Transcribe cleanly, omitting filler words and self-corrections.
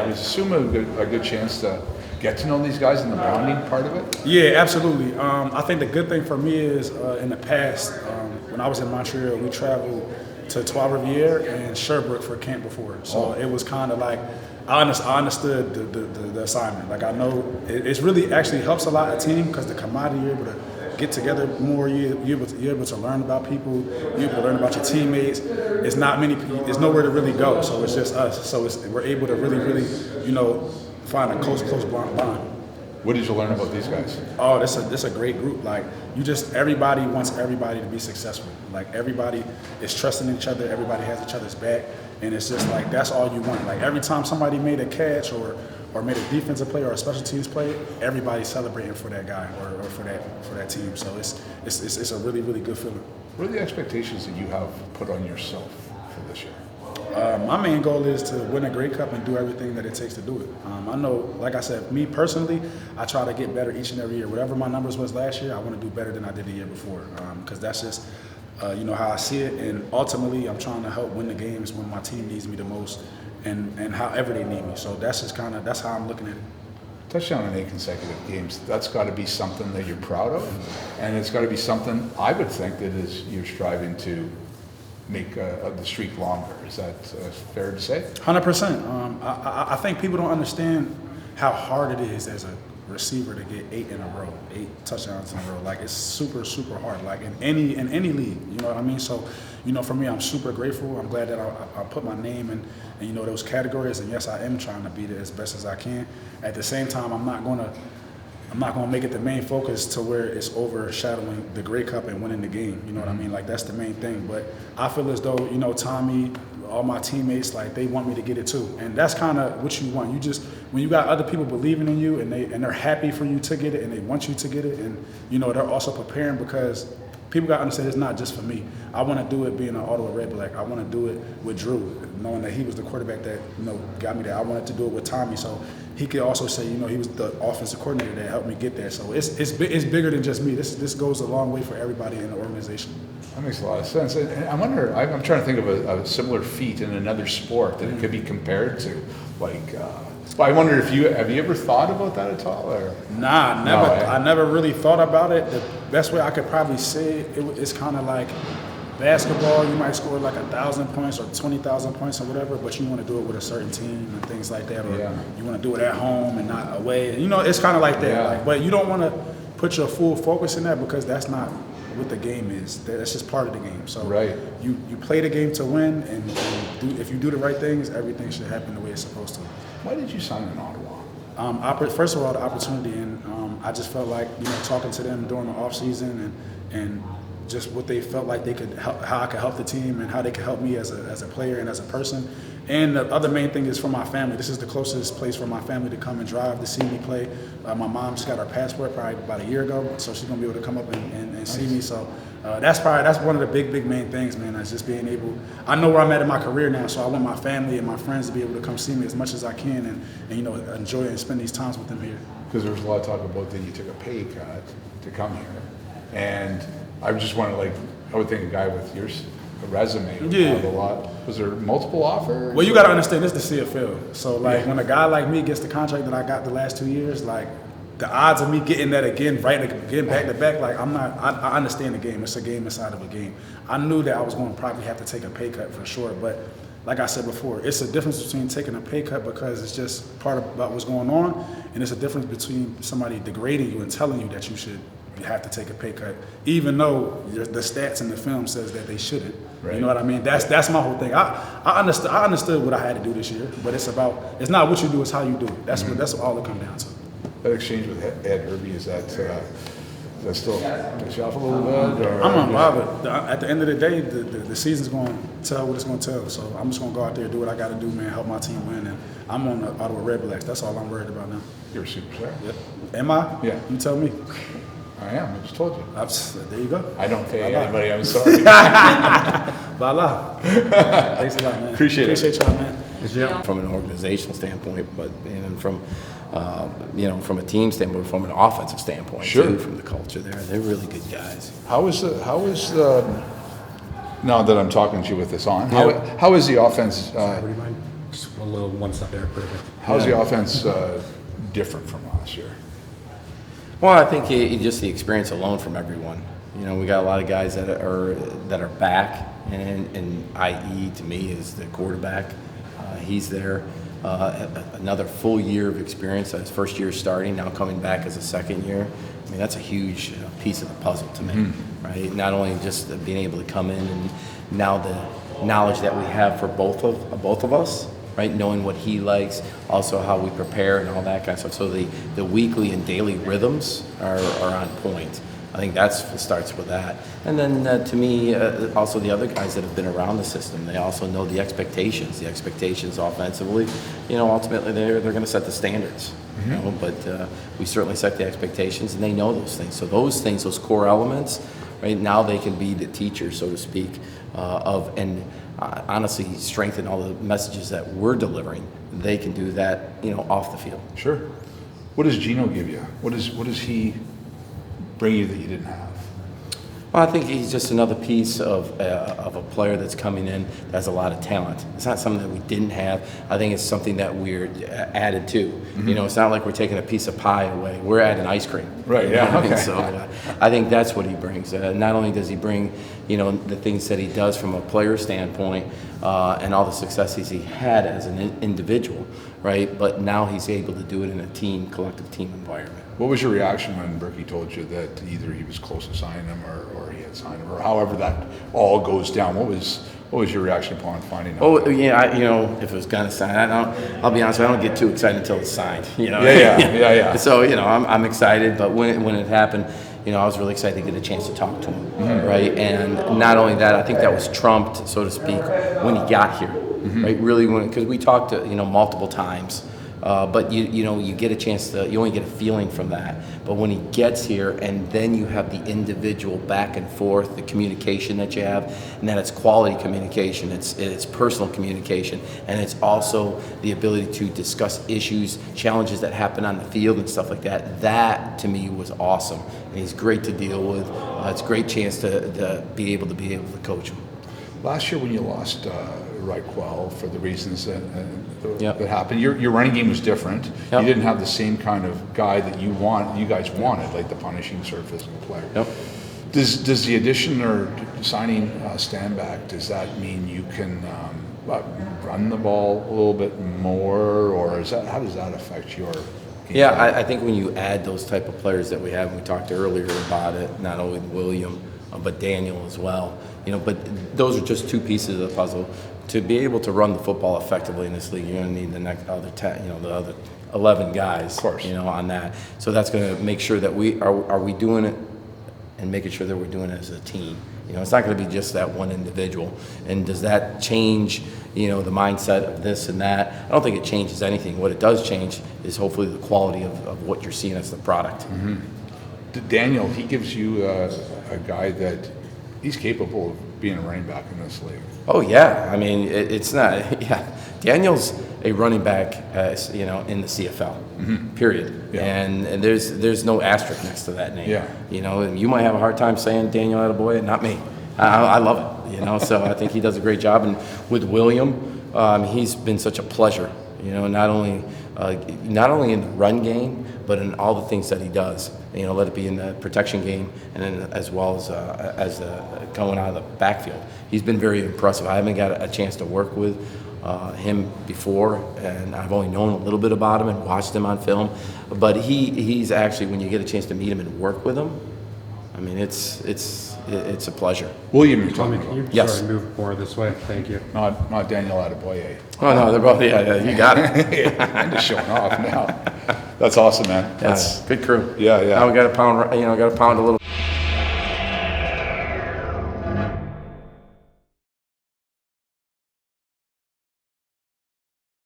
assume a good chance to get to know these guys and the bonding part of it? Yeah, absolutely. I think the good thing for me is in the past, when I was in Montreal, we traveled to Trois Rivières and Sherbrooke for camp before. So it was kind of like, I understood the assignment. Like I know it really actually helps a lot a team because the camaraderie, you're able to get together more. You're able to learn about people. You're able to learn about your teammates. It's not many people. There's nowhere to really go. So it's just us. So we're able to really, find a close bond. What did you learn about these guys? Oh, this a great group. Like everybody wants everybody to be successful. Like everybody is trusting each other. Everybody has each other's back, and it's just like that's all you want. Like every time somebody made a catch or made a defensive play or a special teams play, everybody's celebrating for that guy or for that team. So it's a really, really good feeling. What are the expectations that you have put on yourself for this year? My main goal is to win a Grey Cup and do everything that it takes to do it. I know, like I said, me personally, I try to get better each and every year. Whatever my numbers was last year, I want to do better than I did the year before, because that's just how I see it. And ultimately, I'm trying to help win the games when my team needs me the most, and however they need me. So that's how I'm looking at it. Touchdown in 8 consecutive games, that's got to be something that you're proud of, and it's got to be something I would think that you're striving to make the streak longer. Is that fair to say? 100%. I think people don't understand how hard it is as a receiver to get 8 in a row, 8 touchdowns in a row. Like it's super, super hard. Like in any league, you know what I mean? So, for me, I'm super grateful. I'm glad that I put my name in those categories. And yes, I am trying to beat it as best as I can. At the same time, I'm not gonna make it the main focus to where it's overshadowing the Grey Cup and winning the game. You know what I mean? Like that's the main thing. But I feel as though, Tommy, all my teammates, like they want me to get it too. And that's kind of what you want. When you got other people believing in you and they're happy for you to get it and they want you to get it, and they're also preparing, because people got to understand it's not just for me. I want to do it being an Ottawa Redblack. I want to do it with Drew, knowing that he was the quarterback that got me there. I wanted to do it with Tommy, so he could also say, he was the offensive coordinator that helped me get there. So it's bigger than just me. This goes a long way for everybody in the organization. That makes a lot of sense. And I wonder, I'm trying to think of a similar feat in another sport that it could be compared to, I wonder have you ever thought about that at all? Or? Nah, never. I never really thought about it. The best way I could probably say it's kind of like basketball. You might score like 1,000 points or 20,000 points or whatever, but you want to do it with a certain team and things like that, or you want to do it at home and not away. It's kind of like that. Yeah. But you don't want to put your full focus in that, because that's not what the game is. That's just part of the game. So you play the game to win, and if you do the right things, everything should happen the way it's supposed to. Why did you sign in Ottawa? First of all, the opportunity, and I just felt like talking to them during the off season and just what they felt like they could help, how I could help the team, and how they could help me as a player and as a person. And the other main thing is for my family. This is the closest place for my family to come and drive to see me play. My mom just got her passport probably about a year ago, so she's gonna be able to come up and see me. So that's one of the big main things, man. Is just being able. I know where I'm at in my career now, so I want my family and my friends to be able to come see me as much as I can, and enjoy and spend these times with them here. Because there was a lot of talk about that you took a pay cut to come here, and I just wanted, I would think a guy with your resume would have a lot. Was there multiple offers? Well, you got to understand, this is the CFL. So, when a guy like me gets the contract that I got the last 2 years, the odds of me getting that again back to back, I understand the game. It's a game inside of a game. I knew that I was going to probably have to take a pay cut for sure, but like I said before, it's a difference between taking a pay cut because it's just part about what's going on, and it's a difference between somebody degrading you and telling you that you have to take a pay cut, even though the stats in the film says that they shouldn't. Right. You know what I mean? That's my whole thing. I understood what I had to do this year, but it's not what you do, it's how you do it. That's all it comes down to. That exchange with Ed Herbie, is that still takes you off a little bit? Or I'm unbothered. At the end of the day, the season's going to tell what it's going to tell. So I'm just going to go out there and do what I got to do, man, help my team win. And I'm on the Ottawa Redblacks. That's all I'm worried about now. You're a superstar. Yep. Am I? Yeah. You tell me. I am. I just told you. There you go. I don't pay anybody. I'm sorry. Voila. Thanks a lot, man. Appreciate y'all, man. Yeah. From an organizational standpoint, but from from a team standpoint, from an offensive standpoint, too, from the culture there, they're really good guys. How is the now that I'm talking to you with this on, how is the offense just a little one step there. Perfect. How's the offense different from last year? Well, I think just the experience alone from everyone. You know, we got a lot of guys that are back, and IE to me is the quarterback. He's there. Another full year of experience. His first year starting, now coming back as a second year. I mean, that's a huge piece of the puzzle to me, right? Not only just being able to come in and now the knowledge that we have for both of us, right? Knowing what he likes, also how we prepare and all that kind of stuff. So the weekly and daily rhythms are on point. I think starts with that. And then to me, also the other guys that have been around the system, they also know the expectations. The expectations offensively, you know, ultimately they're going to set the standards. You know, but we certainly set the expectations, and they know those things. So those things, those core elements, right now they can be the teacher, so to speak, honestly strengthen all the messages that we're delivering. They can do that, you know, off the field. Sure. What does Geno give you? What does he bring you that you didn't have? Well, I think he's just another piece of a player that's coming in that has a lot of talent. It's not something that we didn't have. I think it's something that we're added to. You know, it's not like we're taking a piece of pie away. We're adding ice cream. Right, yeah, okay. So I think that's what he brings. Not only does he bring, you know, the things that he does from a player standpoint and all the successes he had as an individual, right? But now he's able to do it in a collective team environment. What was your reaction when Berkey told you that either he was close to signing him or he had signed him, or however that all goes down? What was your reaction upon finding out? Oh yeah, you know, if it was gonna sign, I'll be honest, I don't get too excited until it's signed. You know. Yeah. So you know, I'm excited, but when it happened, you know, I was really excited to get a chance to talk to him, right? And not only that, I think that was trumped, so to speak, when he got here, right? Really, because we talked, you know, multiple times. But you know, you get a chance to, you only get a feeling from that. But when he gets here, and then you have the individual back and forth, the communication that you have, and that it's quality communication, it's personal communication, and it's also the ability to discuss issues, challenges that happen on the field and stuff like that. That to me was awesome, and he's great to deal with. It's a great chance to be able to coach him. Last year when you lost Reichwell for the reasons that happened, your running game was different. Yep. You didn't have the same kind of guy that you guys wanted, like the punishing sort of physical player. Yep. Does the addition or signing Stanback, does that mean you can run the ball a little bit more, or how does that affect your game? Yeah, I think when you add those type of players that we have, and we talked earlier about it, not only William, but Daniel as well. You know, but those are just two pieces of the puzzle. To be able to run the football effectively in this league, you're going to need the other 11 guys, of course, you know, on that. So that's going to make sure that we are doing it, and making sure that we're doing it as a team. You know, it's not going to be just that one individual. And does that change, you know, the mindset of this and that? I don't think it changes anything. What it does change is hopefully the quality of what you're seeing as the product. Daniel, he gives you a guy that he's capable of being a running back in this league. Oh yeah, I mean it's not. Yeah, Daniel's a running back, you know, in the CFL. Period. Yeah. And there's no asterisk next to that name. Yeah. You know, you might have a hard time saying Daniel Attaboy, not me. I love it. You know, so I think he does a great job. And with William, he's been such a pleasure. You know, not only in the run game, but in all the things that he does. You know, let it be in the protection game, and then as well as going out of the backfield. He's been very impressive. I haven't got a chance to work with him before, and I've only known a little bit about him and watched him on film. But he's actually, when you get a chance to meet him and work with him, I mean, it's a pleasure. William, you're Tommy, talking can about. you Yes. move more this way? Thank you. Not Daniel Attaboy. Oh no, they're both. Yeah, you got it. I'm just showing off now. That's awesome, man. That's Good crew. Yeah. Now we got to pound. You know, got to pound a little.